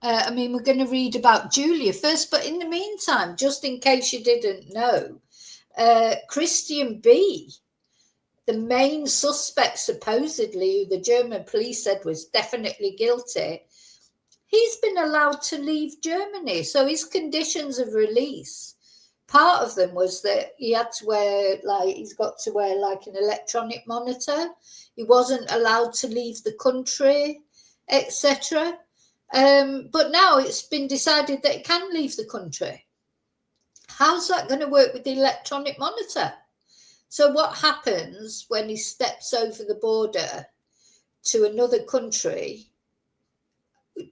I mean, we're going to read about Julia first, but in the meantime, just in case you didn't know, Christian B., the main suspect, supposedly, who the German police said was definitely guilty, he's been allowed to leave Germany. So his conditions of release, part of them was that he had to wear, he's got to wear an electronic monitor. He wasn't allowed to leave the country, etc. But now it's been decided that he can leave the country. How's that going to work with the electronic monitor? So what happens when he steps over the border to another country?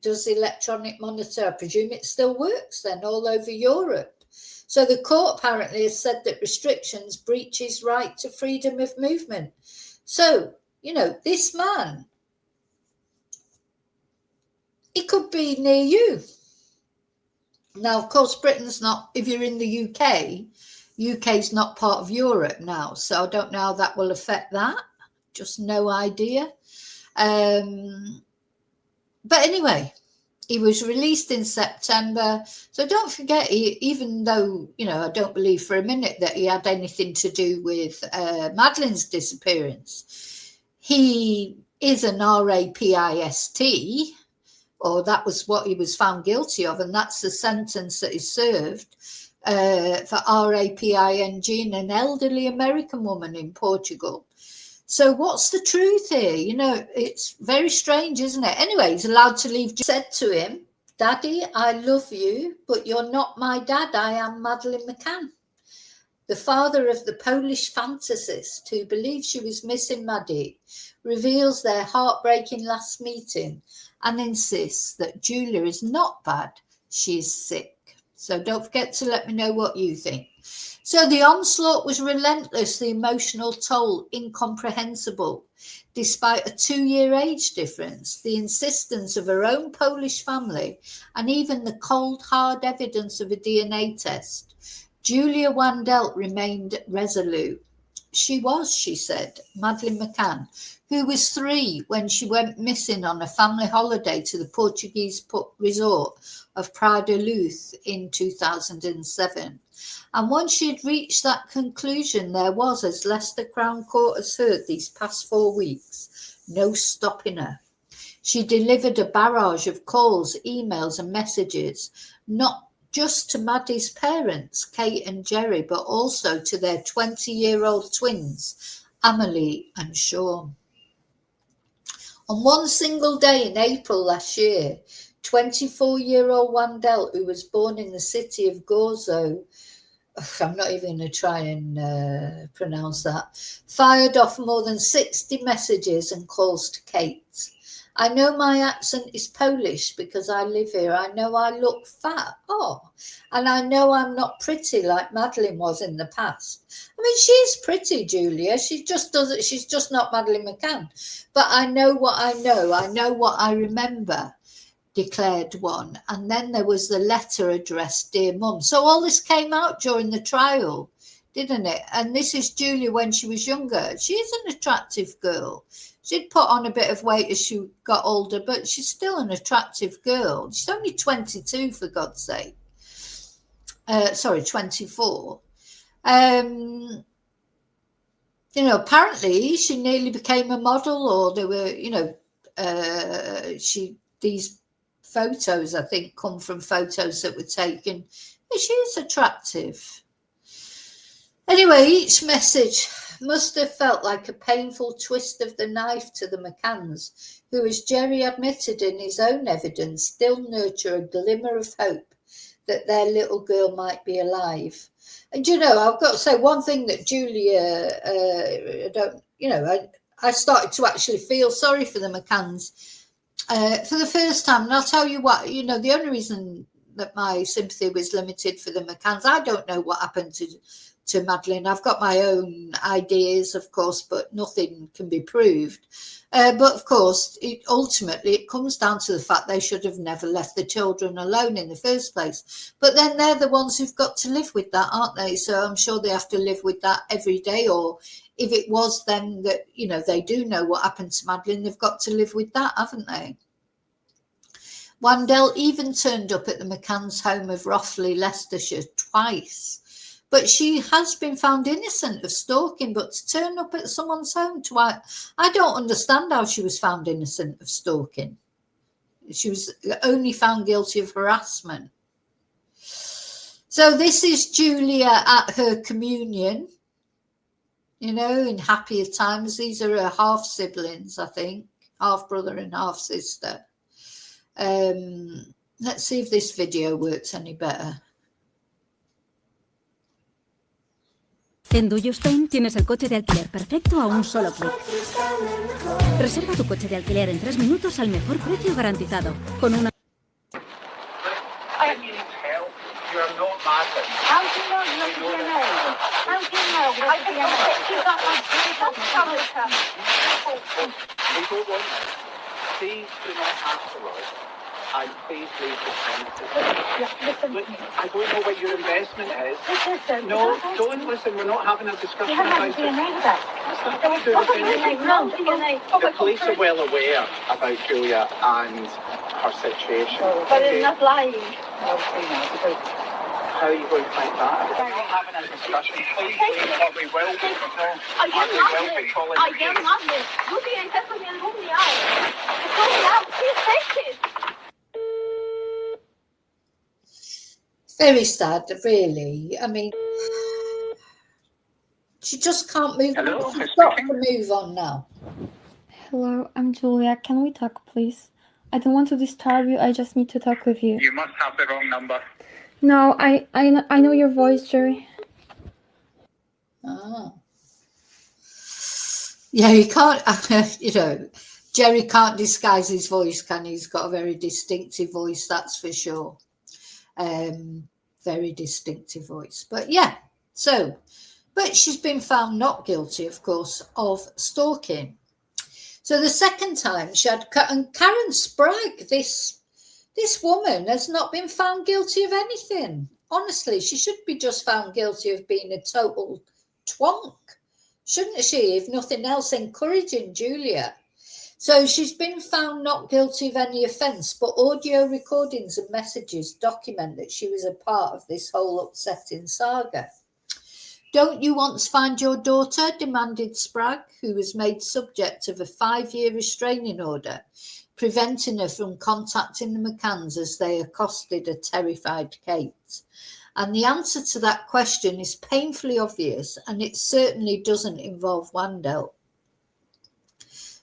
Does the electronic monitor, I presume it still works then all over Europe? So the court apparently has said that restrictions breach his right to freedom of movement. So, this man, he could be near you. Now, of course, Britain's not, if you're in the UK's not part of Europe now, so I don't know how that will affect that. Just no idea. But anyway, he was released in September. So don't forget, even though, I don't believe for a minute that he had anything to do with Madeleine's disappearance, he is an RAPIST, or that was what he was found guilty of, and that's the sentence that is served for RAPING in an elderly American woman in Portugal. So what's the truth here? It's very strange, isn't it? Anyway, he's allowed to leave. Said to him, "Daddy, I love you, but you're not my dad. I am Madeleine McCann." The father of the Polish fantasist who believes she was missing Maddie reveals their heartbreaking last meeting and insists that Julia is not bad, she's sick. So don't forget to let me know what you think. So the onslaught was relentless, the emotional toll incomprehensible. Despite a 2-year age difference, the insistence of her own Polish family, and even the cold, hard evidence of a DNA test, Julia Wandelt remained resolute. She was, she said, Madeleine McCann, who was 3 when she went missing on a family holiday to the Portuguese resort of Praia da Luz in 2007. And once she had reached that conclusion, there was, as Leicester Crown Court has heard these past 4 weeks, no stopping her. She delivered a barrage of calls, emails and messages, not just to Maddie's parents, Kate and Jerry, but also to their 20-year-old twins, Amelie and Sean. On one single day in April last year, 24-year-old Wandelt, who was born in the city of Gorzo, I'm not even going to try and pronounce that, fired off more than 60 messages and calls to Kate. I know my accent is Polish because I live here. I know I look fat. And I know I'm not pretty like Madeleine was in the past. I mean, she's pretty, Julia. She's just not Madeleine McCann. But I know what I know. I know what I remember, declared one. And then there was the letter addressed, Dear Mum. So all this came out during the trial, didn't it? And this is Julia when she was younger. She is an attractive girl. She'd put on a bit of weight as she got older, but she's still an attractive girl. She's only 22, for God's sake. 24. Apparently she nearly became a model, or there were, these photos, I think, come from photos that were taken. She is attractive. Anyway, each message must have felt like a painful twist of the knife to the McCanns, who, as Jerry admitted in his own evidence, still nurture a glimmer of hope that their little girl might be alive. And, I've got to say one thing that Julia, I started to actually feel sorry for the McCanns for the first time. And I'll tell you what, the only reason that my sympathy was limited for the McCanns, I don't know what happened to Madeleine. I've got my own ideas, of course, but nothing can be proved. But of course, ultimately, it comes down to the fact they should have never left the children alone in the first place. But then they're the ones who've got to live with that, aren't they? So I'm sure they have to live with that every day. Or if it was them that, they do know what happened to Madeleine, they've got to live with that, haven't they? Wandel even turned up at the McCanns home of Rothley, Leicestershire twice. But she has been found innocent of stalking, but to turn up at someone's home twice, I don't understand how she was found innocent of stalking. She was only found guilty of harassment. So this is Julia at her communion, you know, in happier times. These are her half siblings, I think, half brother and half sister. Let's see if this video works any better. En Do You Spain tienes el coche de alquiler perfecto a un solo clic. Reserva tu coche de alquiler en 3 minutos al mejor precio garantizado. Con una... And please leave the premises. Look, I don't know what your investment is. Listen, No, don't listen. We're not having a discussion you haven't about DNA it. that. It's nothing to do with anything. No, DNA. The police are well aware about Julia and her situation. But it's not lying. How are you going to find that? We're not having a discussion. Please leave, or we will be. No, or we will be calling the police. You being careful and room me out. Room me out. Please take it. Very sad, really. I mean, she just can't move. Hello, She's got to move on now. Hello, I'm Julia. Can we talk, please? I don't want to disturb you. I just need to talk with you. You must have the wrong number. No, I know your voice, Jerry. Ah. Yeah, you can't, you know, Jerry can't disguise his voice, can he? He's got a very distinctive voice, that's for sure. Very distinctive voice. But yeah, so, but she's been found not guilty, of course, of stalking. So the second time she had, and Karen Sprague, this woman has not been found guilty of anything. Honestly, she should be just found guilty of being a total twonk, shouldn't she? If nothing else, encouraging Julia. So she's been found not guilty of any offence, but audio recordings and messages document that she was a part of this whole upsetting saga. Don't you once find your daughter? Demanded Sprague, who was made subject of a 5-year restraining order, preventing her from contacting the McCanns as they accosted a terrified Kate. And the answer to that question is painfully obvious, and it certainly doesn't involve Wandel.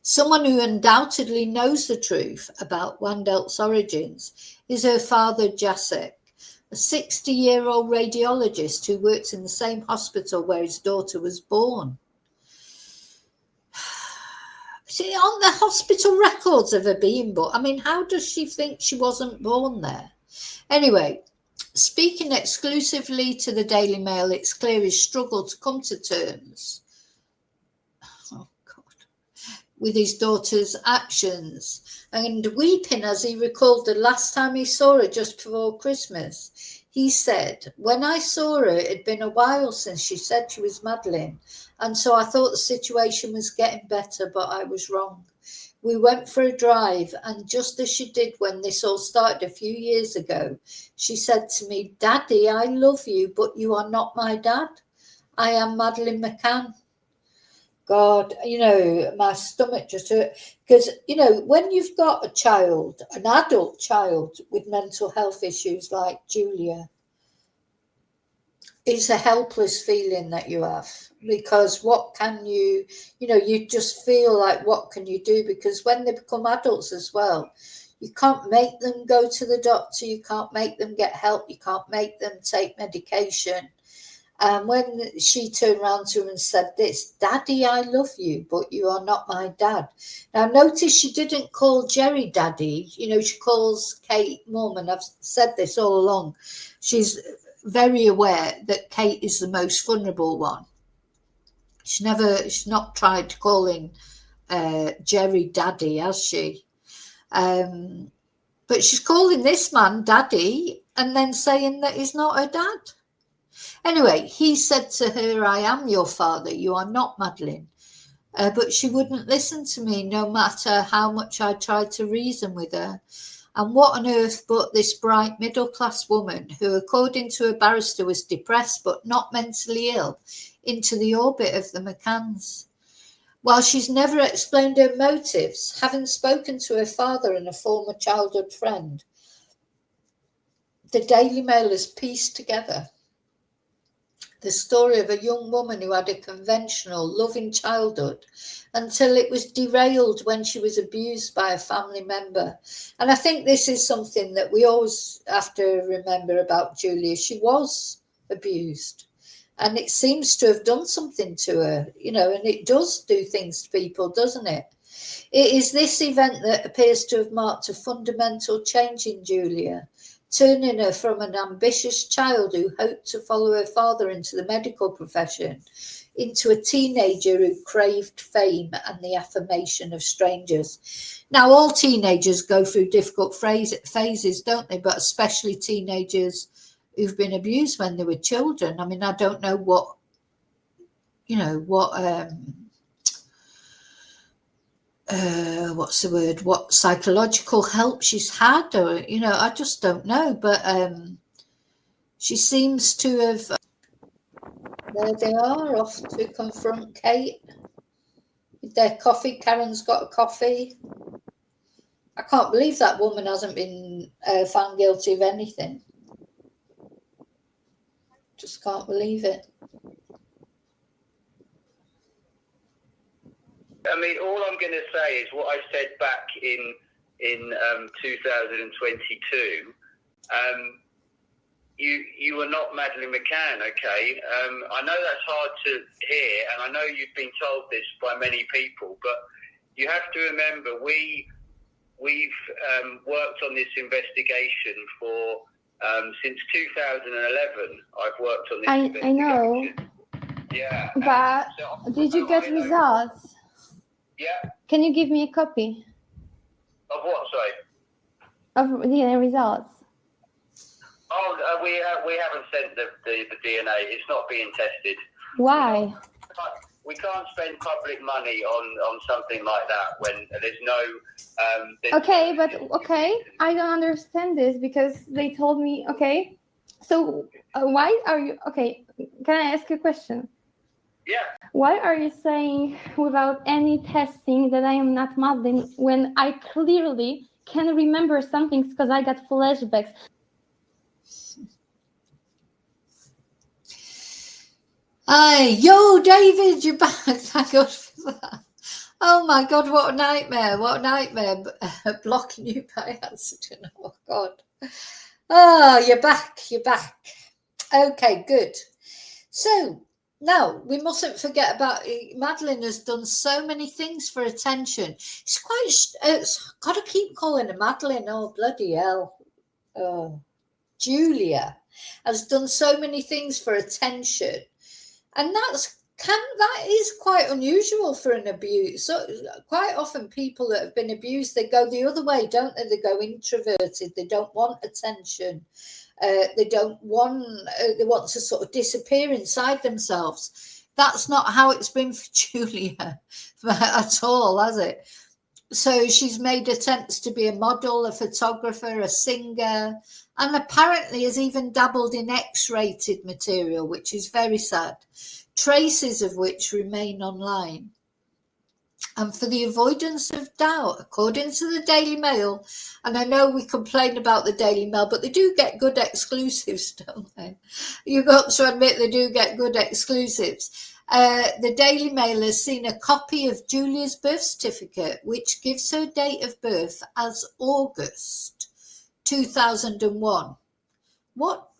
Someone who undoubtedly knows the truth about Wandel's origins is her father, Jacek, a 60-year-old radiologist who works in the same hospital where his daughter was born. See, on the hospital records of her being born, I mean, how does she think she wasn't born there? Anyway, speaking exclusively to the Daily Mail, it's clear his struggle to come to terms with his daughter's actions, and weeping as he recalled the last time he saw her just before Christmas. He said, "When I saw her, it had been a while since she said she was Madeleine, and so I thought the situation was getting better, but I was wrong. We went for a drive, and just as she did when this all started a few years ago, she said to me, 'Daddy, I love you, but you are not my dad. I am Madeleine McCann.'" God, you know, my stomach just hurt because, you know, when you've got a child, an adult child with mental health issues like Julia, it's a helpless feeling that you have, because what can you know, you just feel like, what can you do? Because when they become adults as well, you can't make them go to the doctor, you can't make them get help, you can't make them take medication. And when she turned around to him and said this, "Daddy, I love you, but you are not my dad." Now, notice she didn't call Jerry Daddy. You know, she calls Kate Mum, and I've said this all along. She's very aware that Kate is the most vulnerable one. She's not tried calling Jerry Daddy, has she? But she's calling this man Daddy and then saying that he's not her dad. Anyway, he said to her, "I am your father, you are not Madeleine." But she wouldn't listen to me, no matter how much I tried to reason with her. And what on earth put this bright middle-class woman, who according to a barrister was depressed but not mentally ill, into the orbit of the McCanns? While she's never explained her motives, having spoken to her father and a former childhood friend, the Daily Mail has pieced together the story of a young woman who had a conventional, loving childhood until it was derailed when she was abused by a family member. And I think this is something that we always have to remember about Julia. She was abused. And it seems to have done something to her, you know, and it does do things to people, doesn't it? It is this event that appears to have marked a fundamental change in Julia, turning her from an ambitious child who hoped to follow her father into the medical profession into a teenager who craved fame and the affirmation of strangers. Now, all teenagers go through difficult phases, don't they? But especially teenagers who've been abused when they were children. I mean, I don't know what, you know, what's the word, what psychological help she's had, or, you know, I just don't know. But she seems to have, there they are, off to confront Kate with their coffee. Karen's got a coffee. I can't believe that woman hasn't been found guilty of anything. Just can't believe it. I mean, all I'm going to say is what I said back in 2022. You were not Madeleine McCann, okay? I know that's hard to hear, and I know you've been told this by many people, but you have to remember we've worked on this investigation for since 2011. I've worked on this investigation. I know. Yeah. But did you get results? Yeah. Can you give me a copy Of what, sorry? of DNA results? Oh, we haven't sent the DNA. It's not being tested. Why? We can't spend public money on something like that when there's no... Okay, I don't understand this because they told me, okay, so why are you... Okay, can I ask you a question? Yeah. Why are you saying without any testing that I am not Madeleine when I clearly can remember some things because I got flashbacks? Hey, yo, David, you're back. Thank God for that. Oh my God, what a nightmare. What a nightmare. Blocking you by accident. Oh God. Oh, you're back. You're back. Okay, good. So now we mustn't forget about Madeleine has done so many things for attention. It's got to keep calling her Madeleine. Oh, bloody hell. Oh, Julia has done so many things for attention. And that is quite unusual for an abuse. So quite often people that have been abused, they go the other way, don't they? They go introverted. They don't want attention. They want to sort of disappear inside themselves. That's not how it's been for Julia at all, has it? So she's made attempts to be a model, a photographer, a singer, and apparently has even dabbled in X-rated material, which is very sad, traces of which remain online. And for the avoidance of doubt, according to the Daily Mail, and I know we complain about the Daily Mail, but they do get good exclusives, don't they? You've got to admit they do get good exclusives. The Daily Mail has seen a copy of Julia's birth certificate, which gives her date of birth as August 2001.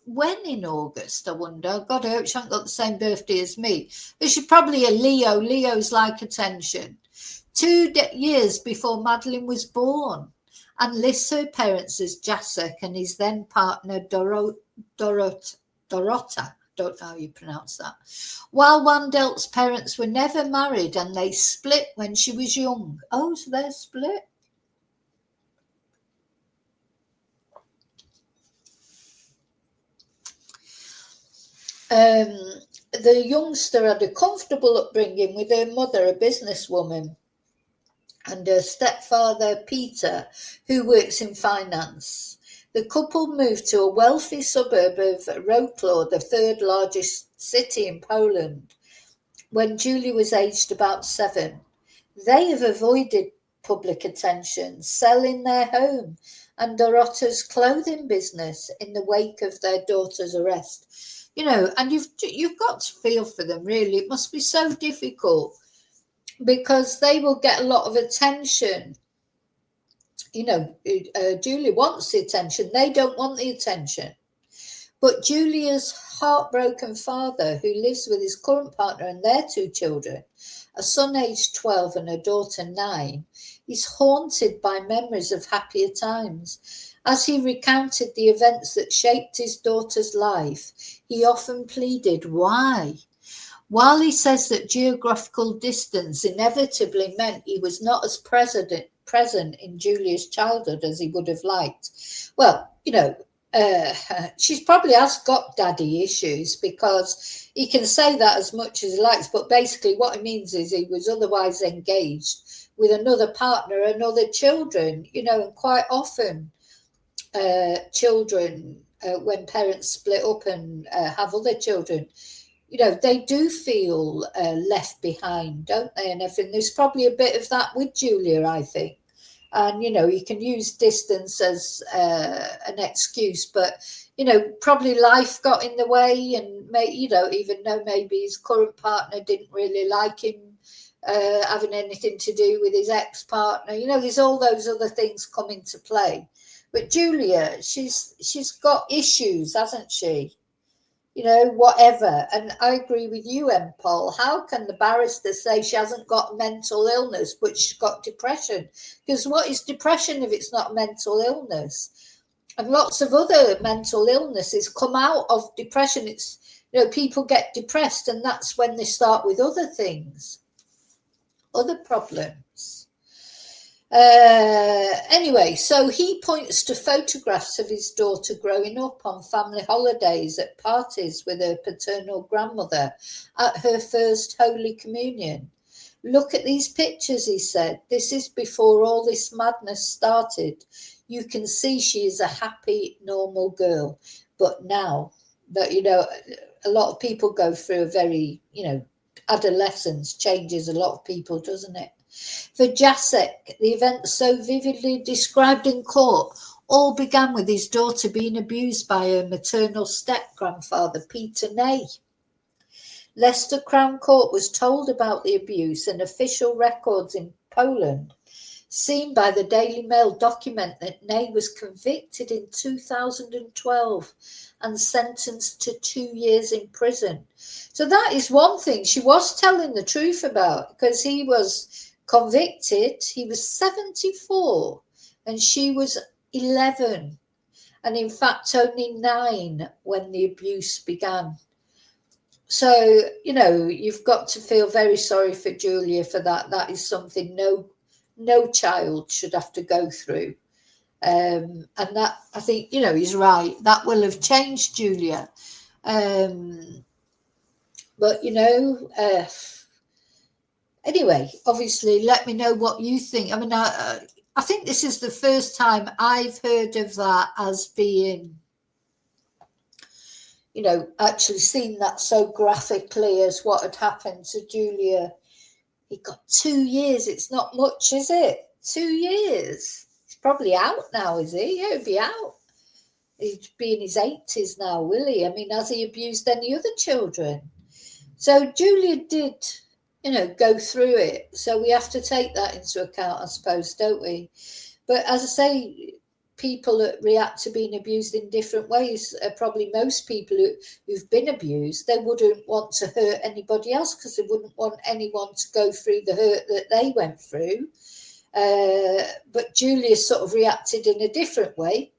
When in August, I wonder? God, I hope she hasn't got the same birthday as me. But she's probably a Leo. Leos like attention. 2 years before Madeleine was born, and lists her parents as Jacek and his then partner Dorota. Don't know how you pronounce that. While Wandel's parents were never married and they split when she was young. Oh, so they're split. The youngster had a comfortable upbringing with her mother, a businesswoman, and her stepfather, Peter, who works in finance. The couple moved to a wealthy suburb of Wrocław, the third largest city in Poland, when Julia was aged about 7. They have avoided public attention, selling their home and Dorota's clothing business in the wake of their daughter's arrest. You know, and you've got to feel for them, really. It must be so difficult because they will get a lot of attention. You know, Julia wants the attention. They don't want the attention. But Julia's heartbroken father, who lives with his current partner and their 2 children, a son aged 12 and a daughter 9, is haunted by memories of happier times. As he recounted the events that shaped his daughter's life, he often pleaded, why? While he says that geographical distance inevitably meant he was not as present in Julia's childhood as he would have liked. Well, you know, she's probably has got daddy issues, because he can say that as much as he likes, but basically what it means is he was otherwise engaged with another partner and other children, you know, and quite often children, when parents split up and have other children, you know, they do feel left behind, don't they? And everything. There's probably a bit of that with Julia, I think. And, you know, you can use distance as an excuse, but, you know, probably life got in the way, and, you know, even though maybe his current partner didn't really like him having anything to do with his ex-partner, you know, there's all those other things come into play. But Julia, she's got issues, hasn't she? You know, whatever. And I agree with you, Paul. How can the barrister say she hasn't got mental illness, but she's got depression? Because what is depression if it's not mental illness? And lots of other mental illnesses come out of depression. It's, you know, people get depressed, and that's when they start with other things, other problems. Anyway, so he points to photographs of his daughter growing up on family holidays at parties with her paternal grandmother at her first Holy Communion. Look at these pictures, he said. This is before all this madness started. You can see she is a happy, normal girl. But now that, you know, a lot of people go through a very, you know, adolescence changes a lot of people, doesn't it? For Jacek, the events so vividly described in court all began with his daughter being abused by her maternal step-grandfather, Peter Ney. Leicester Crown Court was told about the abuse, and official records in Poland, seen by the Daily Mail, document that Ney was convicted in 2012 and sentenced to 2 years in prison. So that is one thing she was telling the truth about, because he was convicted. He was 74 and she was 11, and in fact only 9 when the abuse began. So, you know, you've got to feel very sorry for Julia for that. That is something no child should have to go through. And that, I think, you know, he's right. That will have changed Julia. But, you know, anyway, obviously, let me know what you think. I mean, I think this is the first time I've heard of that as being, you know, actually seen that so graphically as what had happened to Julia. He got 2 years. It's not much, is it? 2 years. He's probably out now, is he? Yeah, he'll be out. He'd be in his 80s now, will he? I mean, has he abused any other children? So Julia did, you know, go through it. So we have to take that into account, I suppose, don't we? But as I say, people that react to being abused in different ways, probably most people who've been abused, they wouldn't want to hurt anybody else because they wouldn't want anyone to go through the hurt that they went through. But Julia sort of reacted in a different way.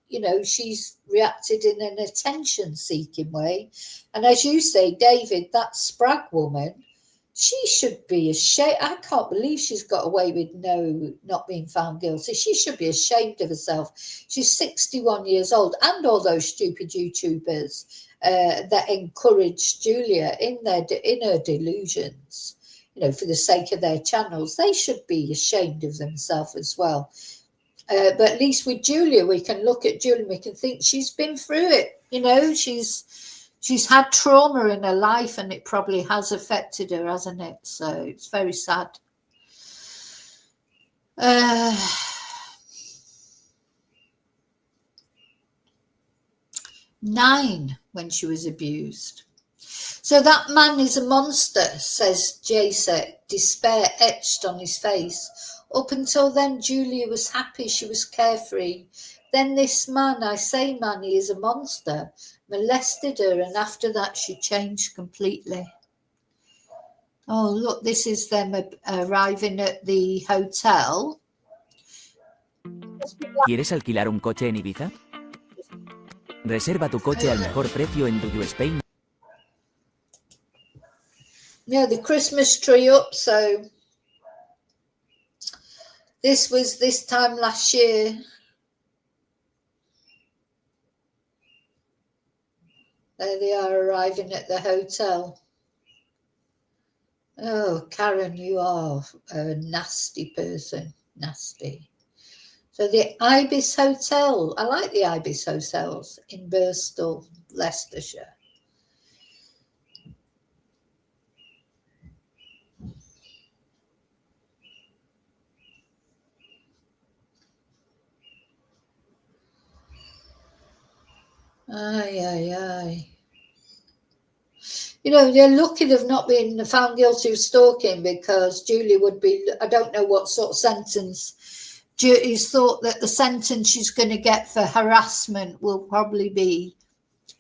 You know, she's reacted in an attention-seeking way. And as you say, David, that Spragg woman, she should be ashamed. I can't believe she's got away with not being found guilty. She should be ashamed of herself. She's 61 years old, and all those stupid YouTubers that encouraged Julia in her delusions. for the sake of their channels. They should be ashamed of themselves as well. But at least with Julia, we can look at Julia and we can think she's been through it. She's had trauma in her life, and it probably has affected her, hasn't it? So it's very sad. 9 when she was abused. So that man is a monster, says Jasek, despair etched on his face. Up until then, Julia was happy, she was carefree. Then this man, I say man, he is a monster, molested her, and after that she changed completely. Oh, look, this is them arriving at the hotel. ¿Quieres alquilar un coche en Ibiza? Reserva tu coche al mejor precio en Do You Spain. Yeah, the Christmas tree up, so this was this time last year. There they are arriving at the hotel. Oh, Karen, you are a nasty person. Nasty. So the Ibis Hotel. I like the Ibis hotels in Birstall, Leicestershire. Aye, aye, aye. They're lucky they've not been found guilty of stalking, because Julie would be, I don't know what sort of sentence. He's thought that the sentence she's going to get for harassment will probably be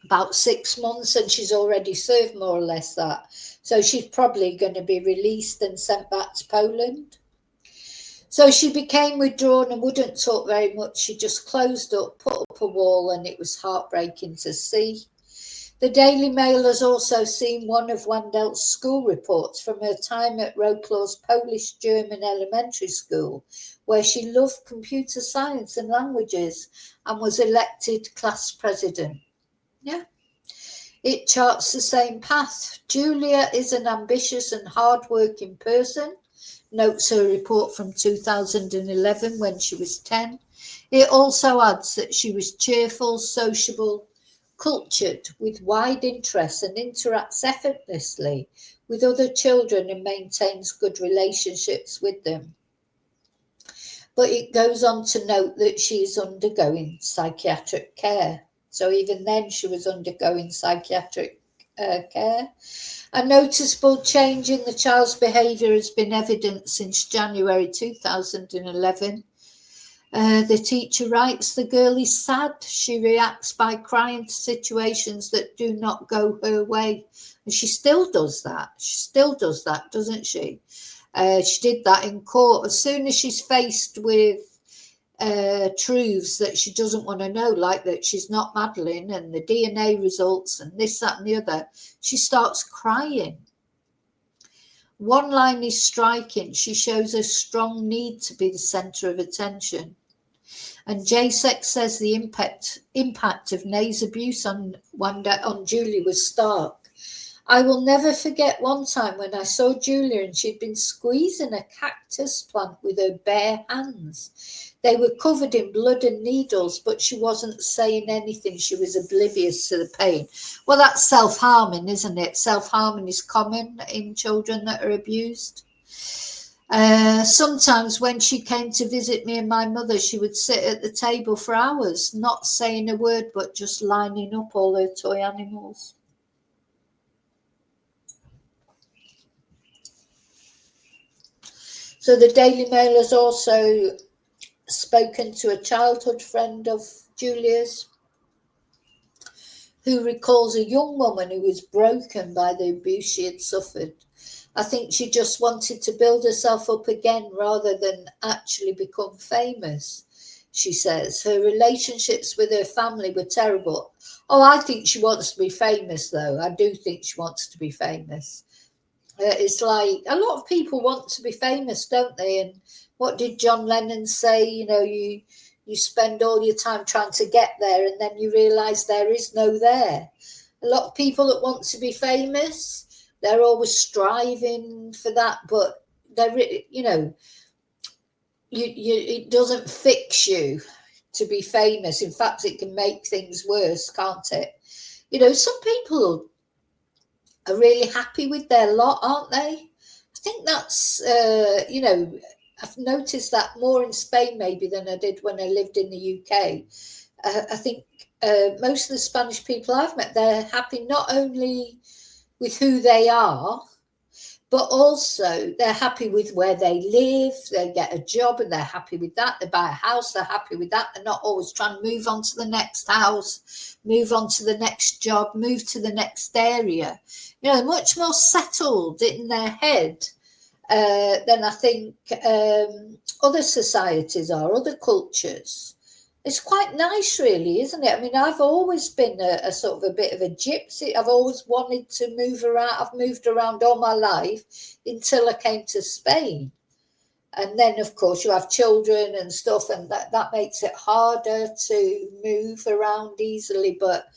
about 6 months, and she's already served more or less that. So she's probably going to be released and sent back to Poland. So she became withdrawn and wouldn't talk very much. She just closed up, put up a wall, and it was heartbreaking to see. The Daily Mail has also seen one of Wandel's school reports from her time at Wrocław's Polish-German elementary school, where she loved computer science and languages and was elected class president. Yeah. It charts the same path. Julia is an ambitious and hard-working person, notes her report from 2011 when she was 10. It also adds that she was cheerful, sociable, cultured, with wide interests, and interacts effortlessly with other children and maintains good relationships with them. But it goes on to note that she is undergoing psychiatric care. So even then she was undergoing psychiatric care. A noticeable change in the child's behaviour has been evident since January 2011. The teacher writes, the girl is sad. She reacts by crying to situations that do not go her way. And she still does that. She still does that, doesn't she? She did that in court. As soon as she's faced with truths that she doesn't want to know, like that she's not Madeleine and the DNA results and this, that and the other, she starts crying. One line is striking. She shows a strong need to be the centre of attention. And Jasek says the impact of Nay's abuse on Julie was stark. I will never forget one time when I saw Julia and she'd been squeezing a cactus plant with her bare hands. They were covered in blood and needles, but she wasn't saying anything. She was oblivious to the pain. Well, that's self-harming, isn't it? Self-harming is common in children that are abused. Sometimes when she came to visit me and my mother, she would sit at the table for hours, not saying a word, but just lining up all her toy animals. So the Daily Mail has also spoken to a childhood friend of Julia's who recalls a young woman who was broken by the abuse she had suffered. I think she just wanted to build herself up again rather than actually become famous, she says. Her relationships with her family were terrible. Oh, I think she wants to be famous, though. I do think she wants to be famous. It's like a lot of people want to be famous, don't they? And what did John Lennon say? You spend all your time trying to get there and then you realise there is no there. A lot of people that want to be famous, they're always striving for that, but they're, you know, it doesn't fix you to be famous. In fact, it can make things worse, can't it? You know, some people are really happy with their lot, aren't they? I think that's, you know, I've noticed that more in Spain maybe than I did when I lived in the UK. I think most of the Spanish people I've met, they're happy not only with who they are, but also they're happy with where they live. They get a job and they're happy with that. They buy a house, they're happy with that. They're not always trying to move on to the next house, move on to the next job, move to the next area. You know, much more settled in their head than I think other societies are, other cultures. It's quite nice, really, isn't it? I mean, I've always been a sort of a bit of a gypsy. I've always wanted to move around. I've moved around all my life until I came to Spain. And then, of course, you have children and stuff, and that makes it harder to move around easily. But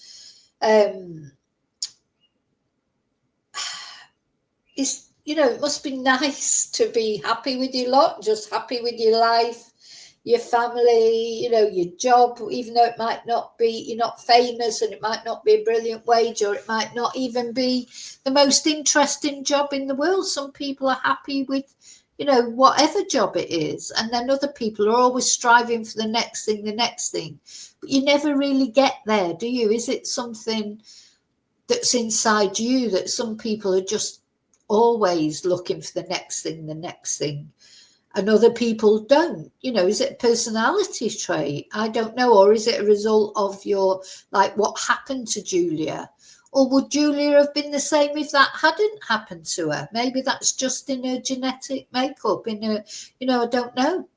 it's, you know, it must be nice to be happy with your lot, just happy with your life, your family, you know, your job, even though it might not be, you're not famous and it might not be a brilliant wage, or it might not even be the most interesting job in the world. Some people are happy with, you know, whatever job it is. And then other people are always striving for the next thing. But you never really get there, do you? Is it something that's inside you that some people are just always looking for the next thing? And other people don't, you know? Is it a personality trait? I don't know. Or is it a result of your, like, what happened to Julia? Or would Julia have been the same if that hadn't happened to her? Maybe that's just in her genetic makeup, in her, you know, I don't know.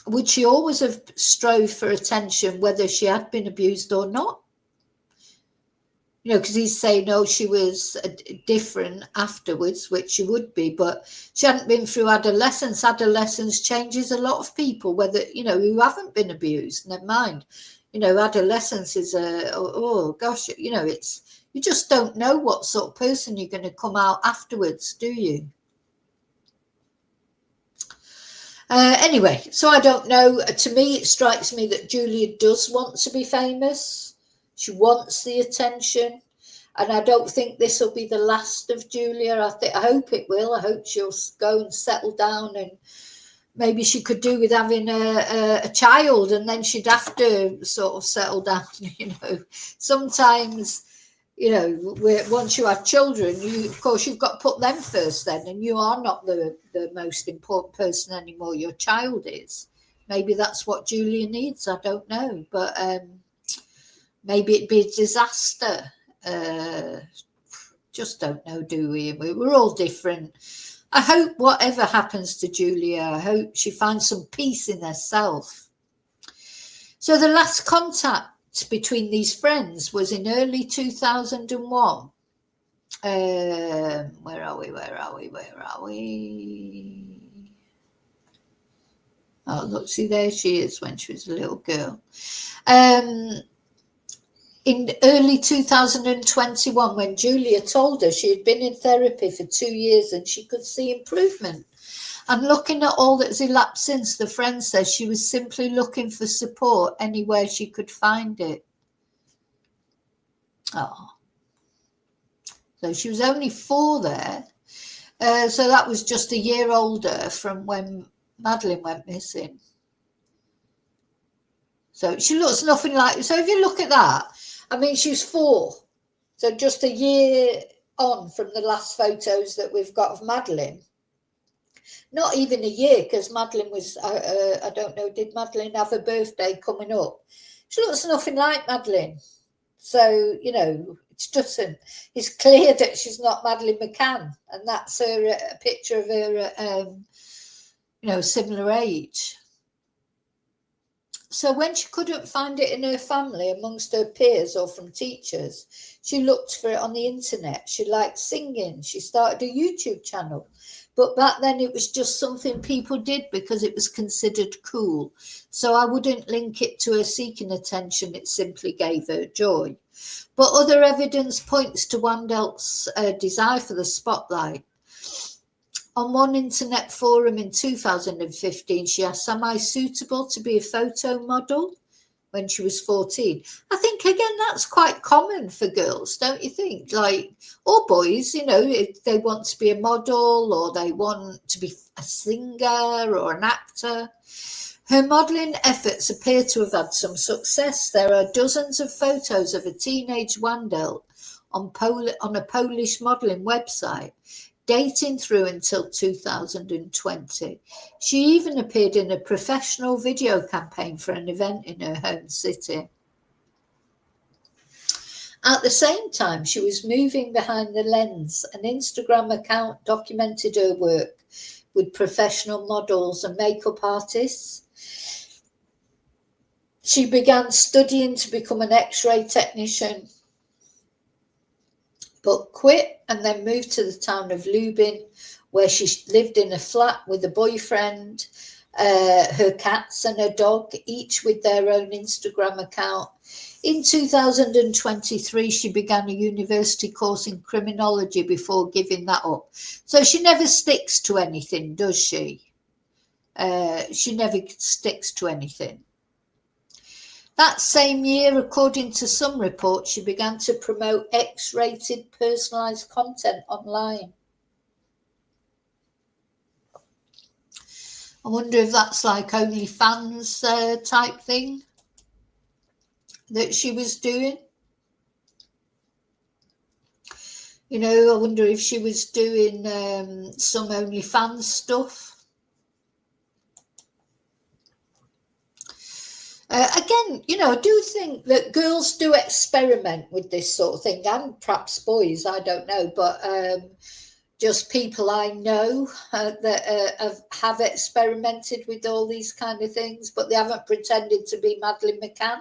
Would she always have strove for attention, whether she had been abused or not? You know, because he's saying, no, she was different afterwards, which she would be, but she hadn't been through adolescence. Adolescence changes a lot of people, whether, you know, who haven't been abused, never mind. You know, adolescence is oh gosh, you know, it's, you just don't know what sort of person you're going to come out afterwards, do you? Anyway, so I don't know. To me, it strikes me that Julia does want to be famous. She wants the attention, and I don't think this will be the last of Julia. I hope it will. I hope she'll go and settle down, and maybe she could do with having a child, and then she'd have to sort of settle down. You know, sometimes, you know, once you have children, of course you've got to put them first then, and you are not the most important person anymore. Your child is. Maybe that's what Julia needs. I don't know, but maybe it'd be a disaster. Just don't know, do we? We're all different. I hope whatever happens to Julia, I hope she finds some peace in herself. So the last contact between these friends was in early 2001. Where are we? Oh, look, see, there she is when she was a little girl. In early 2021, when Julia told her she had been in therapy for 2 years and she could see improvement. And looking at all that's elapsed since, the friend says she was simply looking for support anywhere she could find it. Oh. So she was only 4 there. So that was just a year older from when Madeleine went missing. So she looks nothing like, so if you look at that, I mean, she's 4. So just a year on from the last photos that we've got of Madeleine. Not even a year, because Madeleine was, I don't know, did Madeleine have a birthday coming up? She looks nothing like Madeleine. So, you know, it's clear that she's not Madeleine McCann. And that's her, a picture of her, you know, similar age. So when she couldn't find it in her family, amongst her peers or from teachers, she looked for it on the internet. She liked singing. She started a YouTube channel. But back then it was just something people did because it was considered cool. So I wouldn't link it to her seeking attention. It simply gave her joy. But other evidence points to Wandel's desire for the spotlight. On one internet forum in 2015, she asked, "Am I suitable to be a photo model?" when she was 14. I think, again, that's quite common for girls, don't you think? Like, or boys, you know, if they want to be a model or they want to be a singer or an actor. Her modelling efforts appear to have had some success. There are dozens of photos of a teenage Wandel on a Polish modelling website, dating through until 2020. She even appeared in a professional video campaign for an event in her home city. At the same time, she was moving behind the lens. An Instagram account documented her work with professional models and makeup artists. She began studying to become an X-ray technician, but quit and then moved to the town of Lubin, where she lived in a flat with a boyfriend, her cats and her dog, each with their own Instagram account. In 2023, she began a university course in criminology before giving that up. So she never sticks to anything, does she? She never sticks to anything. That same year, according to some reports, she began to promote X-rated personalised content online. I wonder if that's like OnlyFans type thing that she was doing. You know, I wonder if she was doing some OnlyFans stuff. Again, you know, I do think that girls do experiment with this sort of thing, and perhaps boys, I don't know, but just people I know that have experimented with all these kind of things, but they haven't pretended to be Madeleine McCann.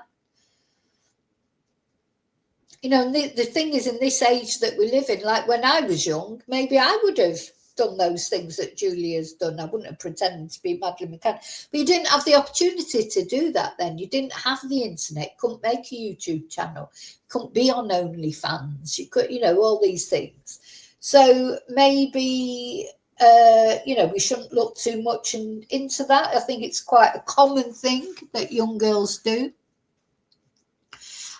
You know, the thing is, in this age that we live in, like when I was young, maybe I would have done those things that Julia's done. I wouldn't have pretended to be Madeleine McCann. But you didn't have the opportunity to do that then. You didn't have the internet. Couldn't make a YouTube channel. Couldn't be on OnlyFans. You could, you know, all these things. So maybe, you know, we shouldn't look too much into that. I think it's quite a common thing that young girls do.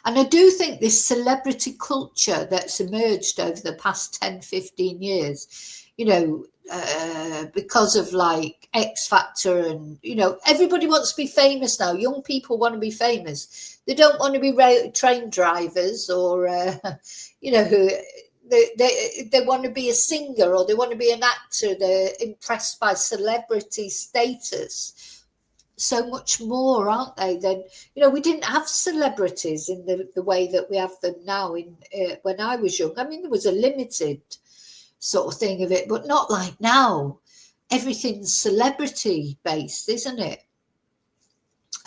And I do think this celebrity culture that's emerged over the past 10, 15 years, you know, because of like X Factor and, you know, everybody wants to be famous now. Young people want to be famous. They don't want to be train drivers or, you know, who they want to be a singer or they want to be an actor. They're impressed by celebrity status so much more, aren't they? Then, you know, we didn't have celebrities in the way that we have them now. When I was young, I mean, there was a limited sort of thing of it, but not like now. Everything's celebrity based, isn't it?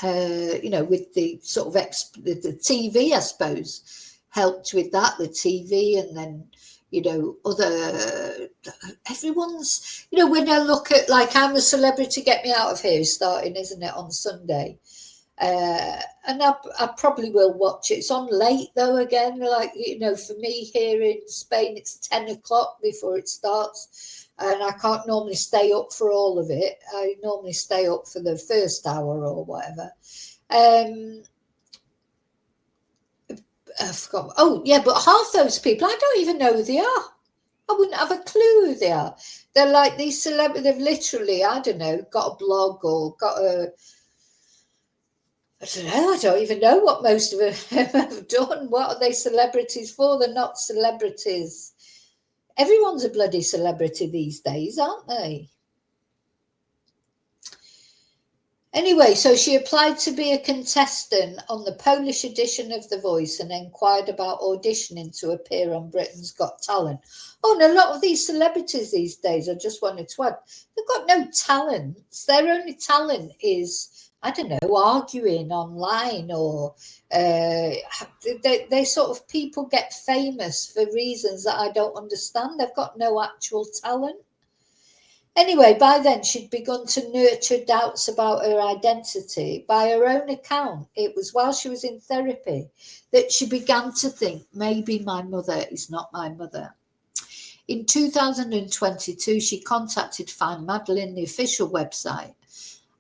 You know, with the sort of the TV, I suppose, helped with that, the TV, and then, you know, everyone's, you know, when I look at, like, I'm a Celebrity, Get Me Out of Here is starting, isn't it, on Sunday? And I probably will watch it. It's on late, though, again. Like, you know, for me here in Spain, it's 10 o'clock before it starts. And I can't normally stay up for all of it. I normally stay up for the first hour or whatever. I forgot. Oh, yeah, but half those people, I don't even know who they are. I wouldn't have a clue who they are. They're like these celebrities. They've literally, I don't know, got a blog or got a... I don't know. I don't even know what most of them have done. What are they celebrities for? They're not celebrities. Everyone's a bloody celebrity these days, aren't they? Anyway, so she applied to be a contestant on the Polish edition of The Voice and inquired about auditioning to appear on Britain's Got Talent. Oh, and a lot of these celebrities these days, I just wanted to add, they've got no talents. Their only talent is, I don't know, arguing online, or they sort of, people get famous for reasons that I don't understand. They've got no actual talent. Anyway, by then she'd begun to nurture doubts about her identity. By her own account, it was while she was in therapy that she began to think, maybe my mother is not my mother. In 2022, she contacted Find Madeleine, the official website,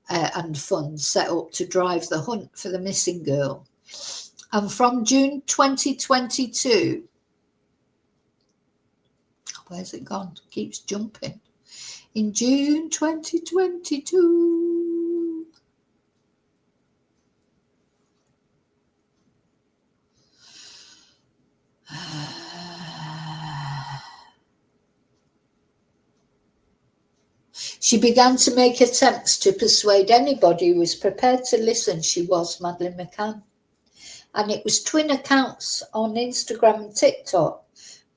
and funds set up to drive the hunt for the missing girl. And from June 2022, where's it gone? Keeps jumping. In June 2022, she began to make attempts to persuade anybody who was prepared to listen she was Madeleine McCann. And it was twin accounts on Instagram and TikTok,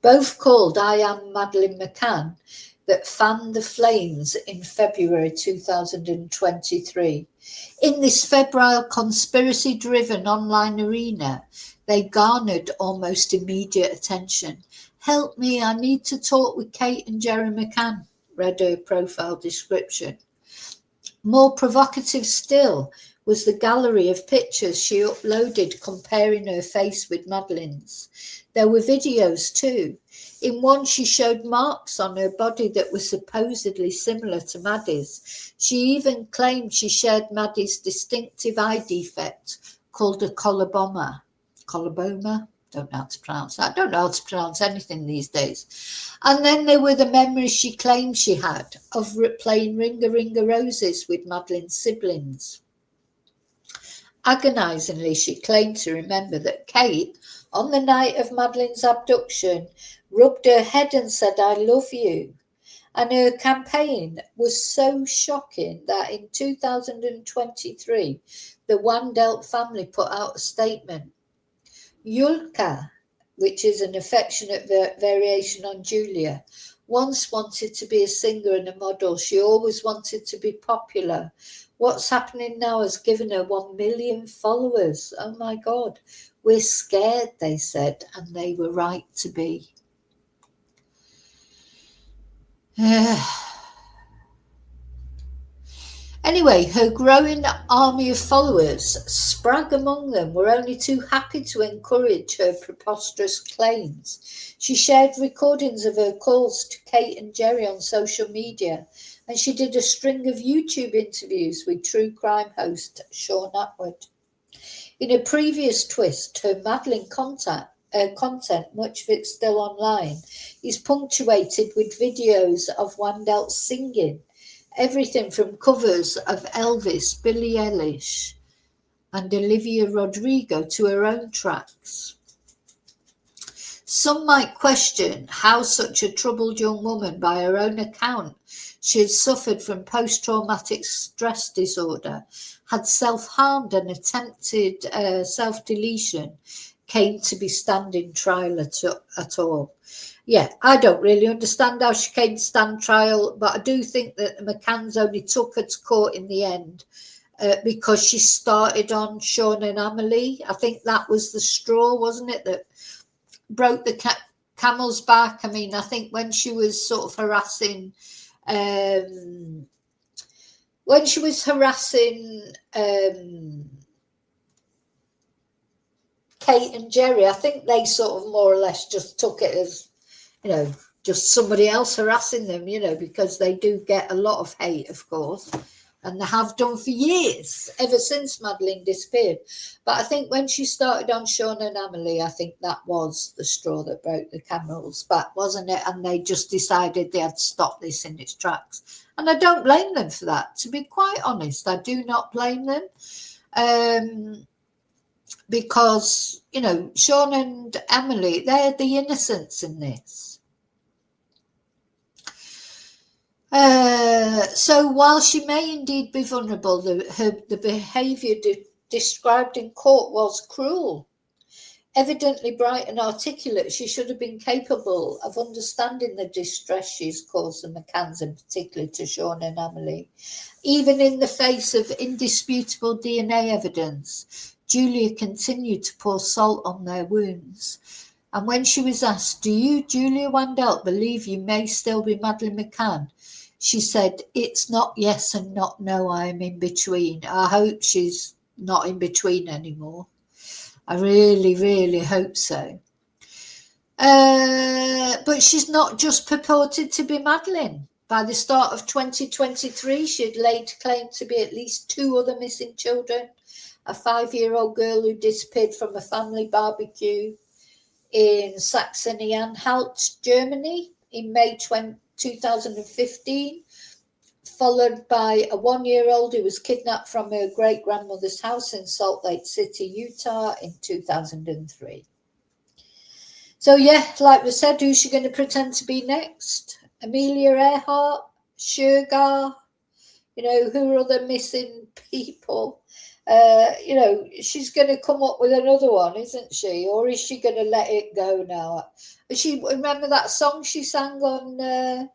both called I Am Madeleine McCann, that fanned the flames in February 2023. In this febrile, conspiracy-driven online arena, they garnered almost immediate attention. Help me, I need to talk with Kate and Jerry McCann, read her profile description. More provocative still was the gallery of pictures she uploaded comparing her face with Madeleine's. There were videos too. In one, she showed marks on her body that were supposedly similar to Maddie's. She even claimed she shared Maddie's distinctive eye defect called a coloboma. Coloboma? Don't know how to pronounce that. I don't know how to pronounce anything these days. And then there were the memories she claimed she had of playing Ringa Ringa Roses with Madeleine's siblings. Agonisingly, she claimed to remember that Kate, on the night of Madeleine's abduction, rubbed her head and said, I love you. And her campaign was so shocking that in 2023, the Wandelt family put out a statement. Yulka, which is an affectionate variation on Julia, once wanted to be a singer and a model. She always wanted to be popular. What's happening now has given her 1 million followers. Oh my God, we're scared, they said, and they were right to be. Anyway, her growing army of followers, Spragg among them, were only too happy to encourage her preposterous claims. She shared recordings of her calls to Kate and Jerry on social media, and she did a string of YouTube interviews with true crime host Sean Atwood. In a previous twist, her Madeleine content, much of it still online, is punctuated with videos of Wandelt singing, everything from covers of Elvis, Billie Eilish, and Olivia Rodrigo to her own tracks. Some might question how such a troubled young woman, by her own account, she had suffered from post-traumatic stress disorder, had self-harmed and attempted self-deletion, came to be standing trial at all. Yeah, I don't really understand how she came to stand trial, but I do think that the McCanns only took her to court in the end because she started on Sean and Amelie. I think that was the straw, wasn't it, that broke the camel's back. I mean, I think when she was sort of harassing Kate and Jerry, I think they sort of more or less just took it as, just somebody else harassing them, because they do get a lot of hate, of course, and they have done for years, ever since Madeleine disappeared. But I think when she started on Sean and Amelie, I think that was the straw that broke the camel's back, wasn't it? And they just decided they had to stop this in its tracks. And I don't blame them for that. To be quite honest, I do not blame them. Because, Sean and Amelie, they're the innocents in this. So while she may indeed be vulnerable, the behaviour described in court was cruel. Evidently bright and articulate, she should have been capable of understanding the distress she's caused the McCanns, and particularly to Sean and Amelie. Even in the face of indisputable DNA evidence, Julia continued to pour salt on their wounds. And when she was asked, do you, Julia Wandelt, believe you may still be Madeleine McCann? she said, it's not yes and not no, I'm in between. I hope she's not in between anymore. I really, really hope so. But she's not just purported to be Madeleine. By the start of 2023, she had laid claim to be at least 2 other missing children. A 5-year-old girl who disappeared from a family barbecue in Saxony-Anhalt, Germany in May 2015, followed by a 1-year-old who was kidnapped from her great-grandmother's house in Salt Lake City, Utah in 2003. So yeah, like we said, who's she going to pretend to be next? Amelia Earhart, Sugar, who are other missing people? She's going to come up with another one, isn't she? Or is she going to let it go now? Remember that song she sang on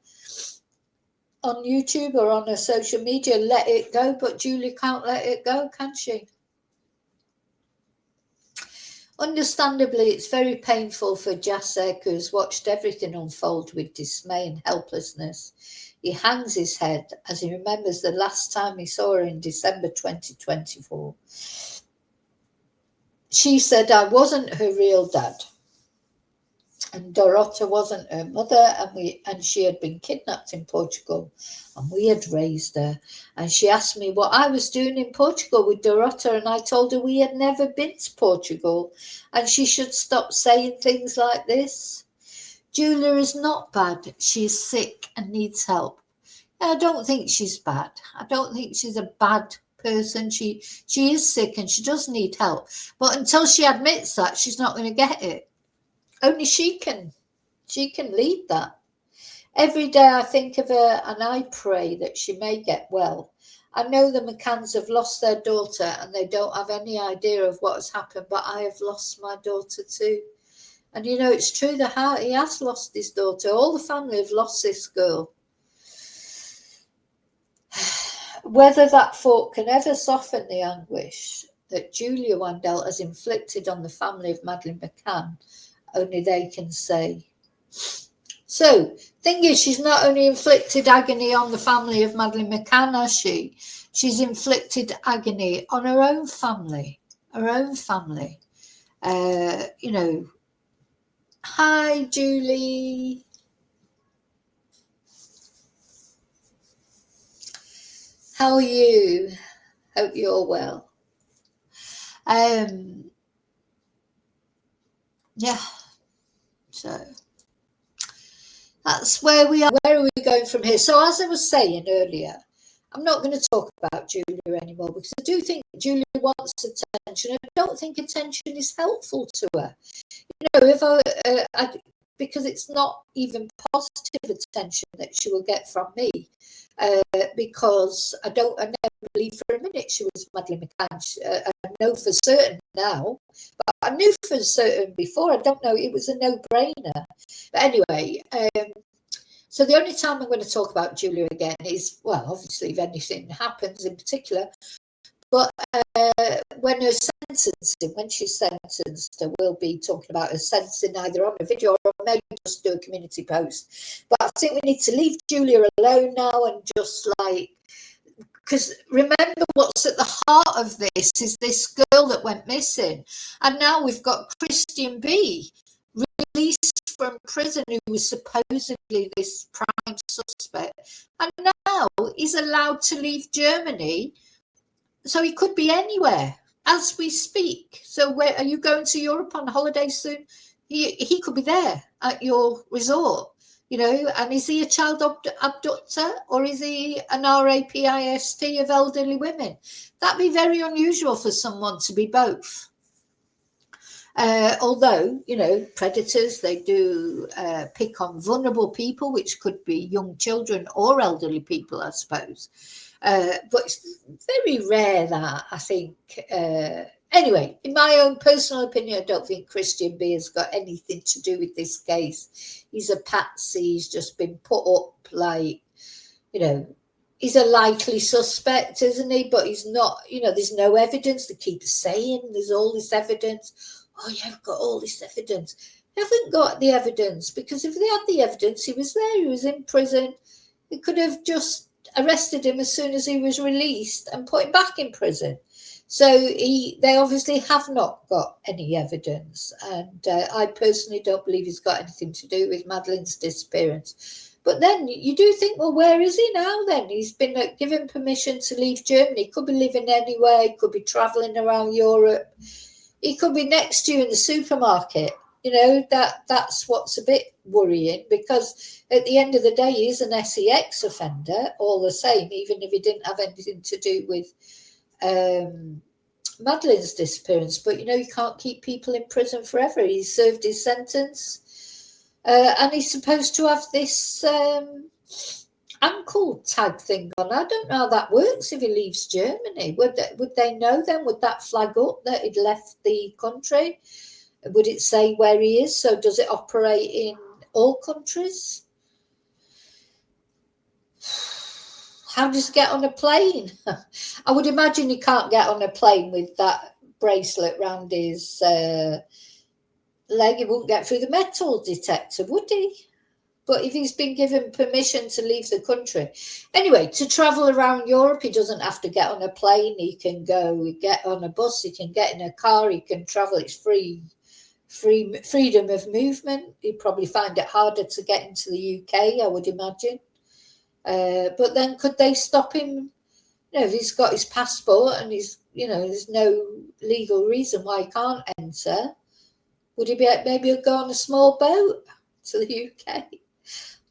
YouTube or on her social media, Let It Go, but Julie can't let it go, can she? Understandably, it's very painful for Jacek, who's watched everything unfold with dismay and helplessness. He hangs his head as he remembers the last time he saw her in December 2024. She said, I wasn't her real dad. And Dorota wasn't her mother, and she had been kidnapped in Portugal, and we had raised her. And she asked me what I was doing in Portugal with Dorota, and I told her we had never been to Portugal, and she should stop saying things like this. Julia is not bad. She is sick and needs help. I don't think she's bad. I don't think she's a bad person. She is sick and she does need help. But until she admits that, she's not going to get it. Only she can lead that. Every day I think of her and I pray that she may get well. I know the McCanns have lost their daughter and they don't have any idea of what has happened, but I have lost my daughter too. And it's true, he has lost his daughter. All the family have lost this girl. Whether that thought can ever soften the anguish that Julia Wandel has inflicted on the family of Madeleine McCann, only they can say. So, thing is, she's not only inflicted agony on the family of Madeleine McCann, has she? She's inflicted agony on her own family. Hi, Julie. How are you? Hope you're well. Yeah. So that's where we are. Where are we going from here? So as I was saying earlier, I'm not going to talk about Julia anymore because I do think Julia wants attention. I don't think attention is helpful to her. Because it's not even positive attention that she will get from me. Because I never believed for a minute she was Madeleine McCann. I know for certain now, but I knew for certain before. I don't know. It was a no-brainer. But anyway, so the only time I'm going to talk about Julia again is, well, obviously if anything happens in particular, but when her sentencing, when she's sentenced, we'll be talking about her sentencing either on a video or maybe just do a community post. But I think we need to leave Julia alone now and just because remember what's at the heart of this is this girl that went missing. And now we've got Christian B. released from prison who was supposedly this prime suspect. And now he's allowed to leave Germany. So he could be anywhere as we speak. So where are you going to Europe on holiday soon? He could be there at your resort, and is he a child abductor or is he an RAPIST of elderly women? That'd be very unusual for someone to be both. Although, predators, they do pick on vulnerable people, which could be young children or elderly people, I suppose. But it's very rare that, I think. Anyway, in my own personal opinion, I don't think Christian B has got anything to do with this case. He's a patsy. He's just been put up he's a likely suspect, isn't he? But he's not, there's no evidence. They keep saying there's all this evidence. Oh, yeah, I've got all this evidence. They haven't got the evidence because if they had the evidence, he was there. He was in prison. He could have just arrested him as soon as he was released and put him back in prison. So they obviously have not got any evidence, and I personally don't believe he's got anything to do with Madeleine's disappearance. But then you do think, well, where is he now then? He's been given permission to leave Germany. He could be living anywhere. He could be travelling around Europe. He could be next to you in the supermarket. You know, that's what's a bit worrying, because at the end of the day, he is an SEX offender all the same, even if he didn't have anything to do with Madeleine's disappearance. But, you know, you can't keep people in prison forever. He's served his sentence, and he's supposed to have this ankle tag thing on. I don't know how that works if he leaves Germany. Would they know then? Would that flag up that he'd left the country? Would it say where he is? So does it operate in all countries? How does he get on a plane? I would imagine he can't get on a plane with that bracelet round his leg. He wouldn't get through the metal detector, would he? But if he's been given permission to leave the country. Anyway, to travel around Europe, he doesn't have to get on a plane. He can get on a bus. He can get in a car. He can travel. It's freedom of movement. He'd probably find it harder to get into the UK, I would imagine. But then could they stop him? You know, if he's got his passport and he's, you know, there's no legal reason why he can't enter. Would he maybe go on a small boat to the UK?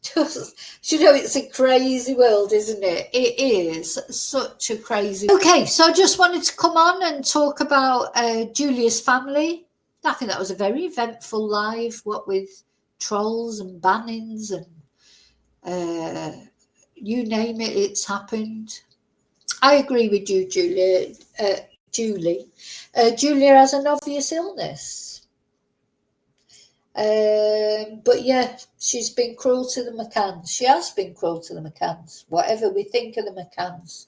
Just, you know, it's a crazy world, isn't it? It is such a crazy. Okay, so I just wanted to come on and talk about Julia's family. I think that was a very eventful live, what with trolls and bannings and you name it, it's happened. I agree with you, Julia. Julia has an obvious illness. But yeah, she's been cruel to the McCanns. She has been cruel to the McCanns. Whatever we think of the McCanns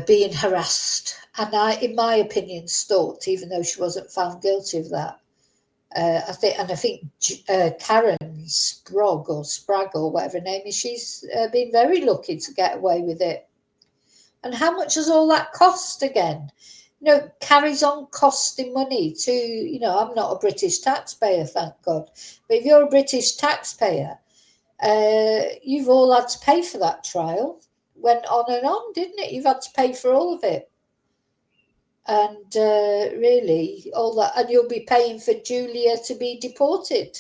being harassed, and in my opinion, stalked, even though she wasn't found guilty of that. I think Karen Spragg or whatever her name is, she's been very lucky to get away with it. And how much has all that cost again? You know, carries on costing money to, you know, I'm not a British taxpayer, thank God. But if you're a British taxpayer, you've all had to pay for that trial. Went on and on, didn't it? You've had to pay for all of it. And really, all that, and you'll be paying for Julia to be deported.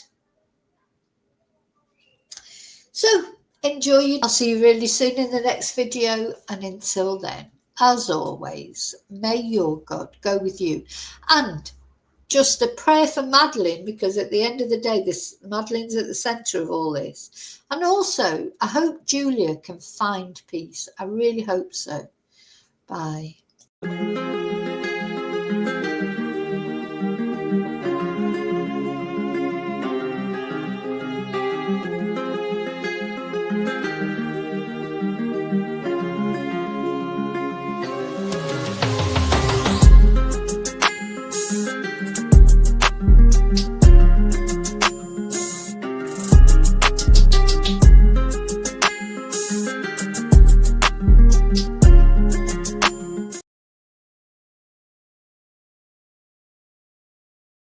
So, enjoy you. I'll see you really soon in the next video. And until then, as always, may your God go with you. And just a prayer for Madeleine, because at the end of the day, Madeleine's at the centre of all this. And also, I hope Julia can find peace. I really hope so. Bye.